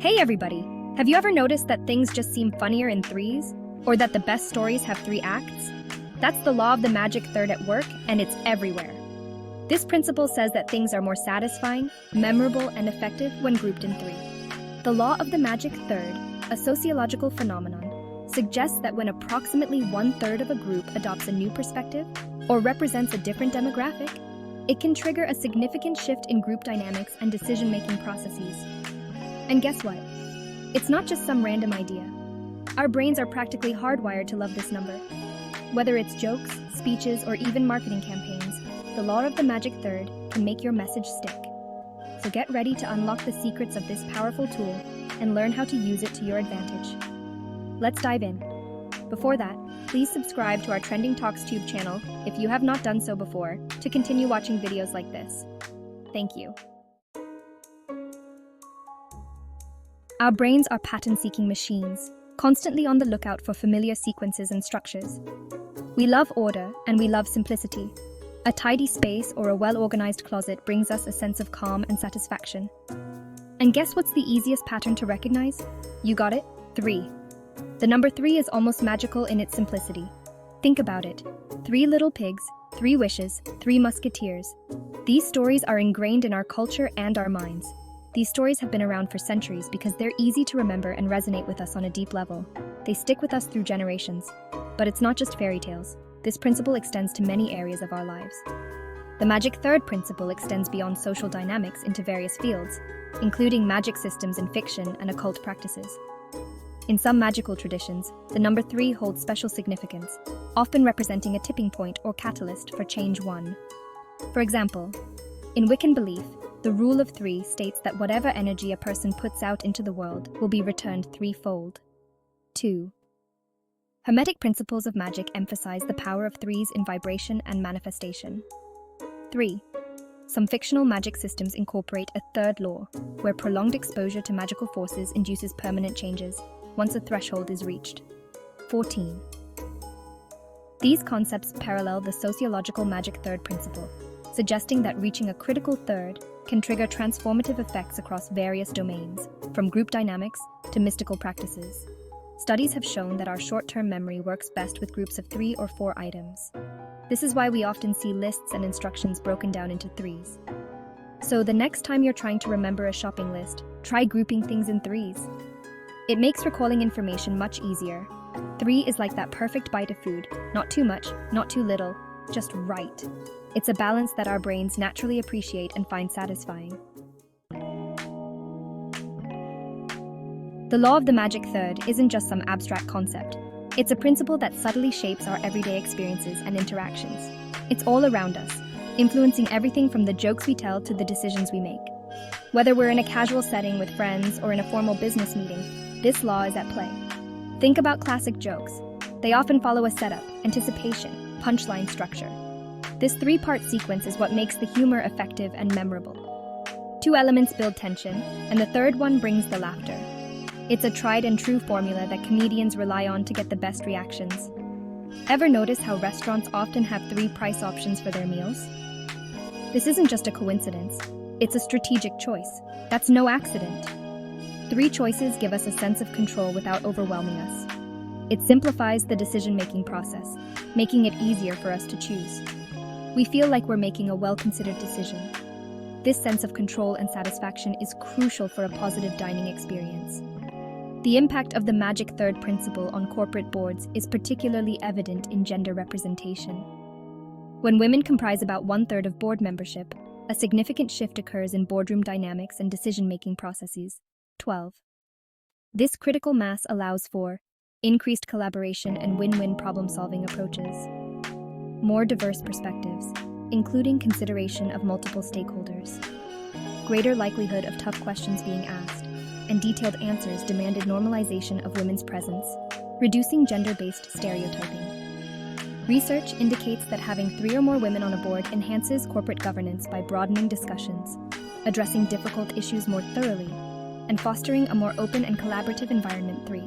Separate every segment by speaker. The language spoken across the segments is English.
Speaker 1: Hey everybody! Have you ever noticed that things just seem funnier in threes? Or that the best stories have 3 acts? That's the law of the magic third at work, and it's everywhere. This principle says that things are more satisfying, memorable, and effective when grouped in 3. The law of the magic third, a sociological phenomenon, suggests that when approximately 1/3 of a group adopts a new perspective or represents a different demographic, it can trigger a significant shift in group dynamics and decision-making processes. And guess what? It's not just some random idea. Our brains are practically hardwired to love this number. Whether it's jokes, speeches, or even marketing campaigns, the law of the magic third can make your message stick. So get ready to unlock the secrets of this powerful tool and learn how to use it to your advantage. Let's dive in. Before that, please subscribe to our TrendTalkTube channel if you have not done so before to continue watching videos like this. Thank you. Our brains are pattern-seeking machines, constantly on the lookout for familiar sequences and structures. We love order and we love simplicity. A tidy space or a well-organized closet brings us a sense of calm and satisfaction. And guess what's the easiest pattern to recognize? You got it? 3. The number 3 is almost magical in its simplicity. Think about it. 3 little pigs, 3 wishes, 3 musketeers. These stories are ingrained in our culture and our minds. These stories have been around for centuries because they're easy to remember and resonate with us on a deep level. They stick with us through generations. But it's not just fairy tales. This principle extends to many areas of our lives. The magic third principle extends beyond social dynamics into various fields, including magic systems in fiction and occult practices. In some magical traditions, the number 3 holds special significance, often representing a tipping point or catalyst for change 1. For example, in Wiccan belief, the rule of 3 states that whatever energy a person puts out into the world will be returned 3-fold. 2. Hermetic principles of magic emphasize the power of 3s in vibration and manifestation. 3. Some fictional magic systems incorporate a third law, where prolonged exposure to magical forces induces permanent changes, once a threshold is reached. 14. These concepts parallel the sociological magic third principle, suggesting that reaching a critical third can trigger transformative effects across various domains, from group dynamics to mystical practices. Studies have shown that our short-term memory works best with groups of 3 or 4 items. This is why we often see lists and instructions broken down into 3s. So the next time you're trying to remember a shopping list, try grouping things in 3s. It makes recalling information much easier. 3 is like that perfect bite of food, not too much, not too little, just right. It's a balance that our brains naturally appreciate and find satisfying. The law of the magic third isn't just some abstract concept. It's a principle that subtly shapes our everyday experiences and interactions. It's all around us, influencing everything from the jokes we tell to the decisions we make. Whether we're in a casual setting with friends or in a formal business meeting, this law is at play. Think about classic jokes. They often follow a setup, anticipation, punchline structure. This 3-part sequence is what makes the humor effective and memorable. 2 elements build tension, and the third one brings the laughter. It's a tried and true formula that comedians rely on to get the best reactions. Ever notice how restaurants often have 3 price options for their meals? This isn't just a coincidence. It's a strategic choice. That's no accident. 3 choices give us a sense of control without overwhelming us. It simplifies the decision-making process, making it easier for us to choose. We feel like we're making a well-considered decision. This sense of control and satisfaction is crucial for a positive dining experience. The impact of the magic third principle on corporate boards is particularly evident in gender representation. When women comprise about 1/3 of board membership, a significant shift occurs in boardroom dynamics and decision-making processes. 12. This critical mass allows for increased collaboration and win-win problem-solving approaches. More diverse perspectives, including consideration of multiple stakeholders. Greater likelihood of tough questions being asked, and detailed answers demanded normalization of women's presence, reducing gender-based stereotyping. Research indicates that having 3 or more women on a board enhances corporate governance by broadening discussions, addressing difficult issues more thoroughly, and fostering a more open and collaborative environment. 3.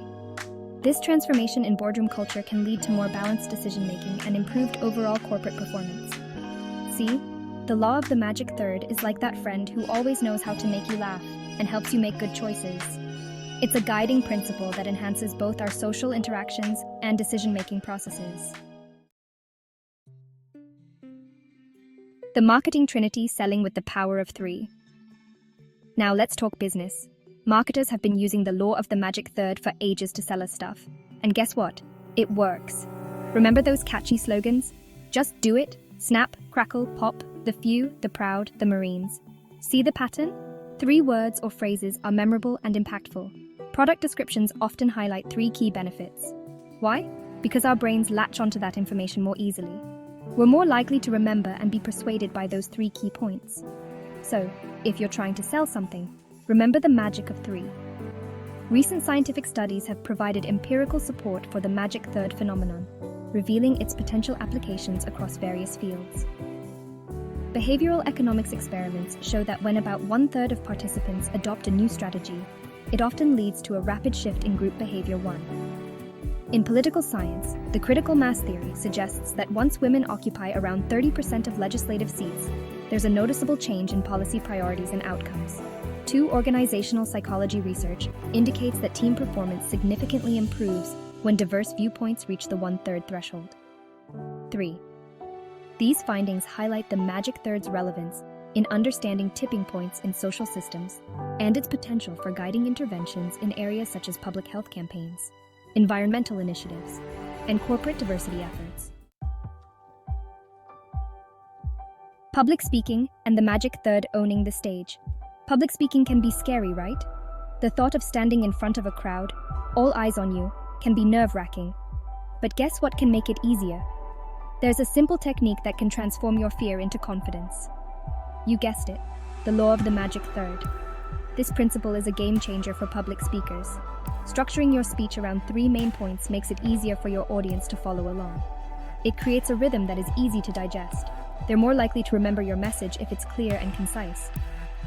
Speaker 1: This transformation in boardroom culture can lead to more balanced decision-making and improved overall corporate performance. See, the law of the magic third is like that friend who always knows how to make you laugh and helps you make good choices. It's a guiding principle that enhances both our social interactions and decision-making processes. The marketing trinity selling with the power of 3. Now let's talk business. Marketers have been using the law of the magic third for ages to sell us stuff. And guess what? It works. Remember those catchy slogans? Just do it, snap, crackle, pop, the few, the proud, the Marines. See the pattern? 3 words or phrases are memorable and impactful. Product descriptions often highlight 3 key benefits. Why? Because our brains latch onto that information more easily. We're more likely to remember and be persuaded by those 3 key points. So, if you're trying to sell something, remember the magic of 3. Recent scientific studies have provided empirical support for the magic third phenomenon, revealing its potential applications across various fields. Behavioral economics experiments show that when about 1/3 of participants adopt a new strategy, it often leads to a rapid shift in group behavior 1. In political science, the critical mass theory suggests that once women occupy around 30% of legislative seats, there's a noticeable change in policy priorities and outcomes. 2 organizational psychology research indicates that team performance significantly improves when diverse viewpoints reach the 1/3 threshold. 3. These findings highlight the magic third's relevance in understanding tipping points in social systems and its potential for guiding interventions in areas such as public health campaigns, environmental initiatives, and corporate diversity efforts. Public speaking and the magic third owning the stage. Public speaking can be scary, right? The thought of standing in front of a crowd, all eyes on you, can be nerve-wracking. But guess what can make it easier? There's a simple technique that can transform your fear into confidence. You guessed it, the law of the magic third. This principle is a game changer for public speakers. Structuring your speech around 3 main points makes it easier for your audience to follow along. It creates a rhythm that is easy to digest. They're more likely to remember your message if it's clear and concise.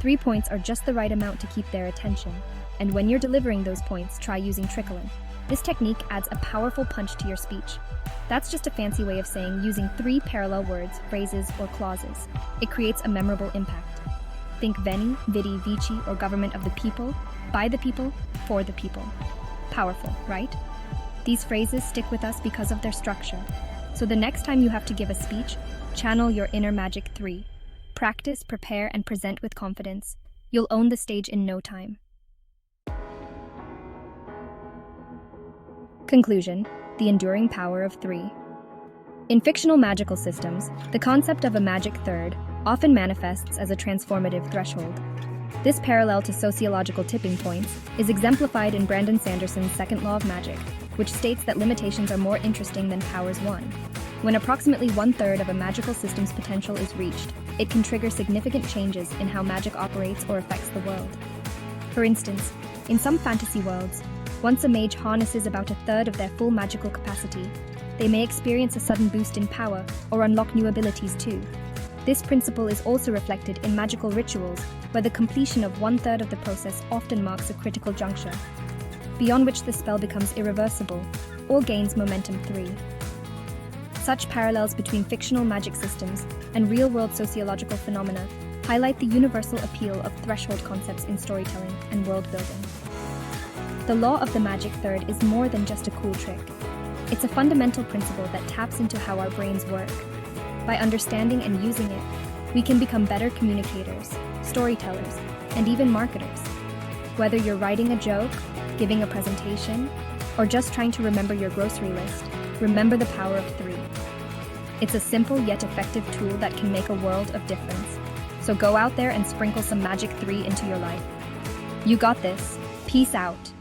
Speaker 1: 3 points are just the right amount to keep their attention. And when you're delivering those points, try using trickling. This technique adds a powerful punch to your speech. That's just a fancy way of saying using 3 parallel words, phrases, or clauses. It creates a memorable impact. Think veni, vidi, vici, or government of the people, by the people, for the people. Powerful, right? These phrases stick with us because of their structure. So the next time you have to give a speech, channel your inner magic 3. Practice, prepare, and present with confidence. You'll own the stage in no time. Conclusion: the enduring power of 3. In fictional magical systems, the concept of a magic third often manifests as a transformative threshold. This parallel to sociological tipping points is exemplified in Brandon Sanderson's second law of magic, which states that limitations are more interesting than powers won. When approximately 1/3 of a magical system's potential is reached, it can trigger significant changes in how magic operates or affects the world. For instance, in some fantasy worlds, once a mage harnesses about 1/3 of their full magical capacity, they may experience a sudden boost in power or unlock new abilities too. This principle is also reflected in magical rituals, where the completion of 1/3 of the process often marks a critical juncture, beyond which the spell becomes irreversible or gains momentum 3. Such parallels between fictional magic systems and real-world sociological phenomena highlight the universal appeal of threshold concepts in storytelling and world-building. The law of the magic third is more than just a cool trick. It's a fundamental principle that taps into how our brains work. By understanding and using it, we can become better communicators, storytellers, and even marketers. Whether you're writing a joke, giving a presentation, or just trying to remember your grocery list, remember the power of 3. It's a simple yet effective tool that can make a world of difference. So go out there and sprinkle some magic 3 into your life. You got this. Peace out.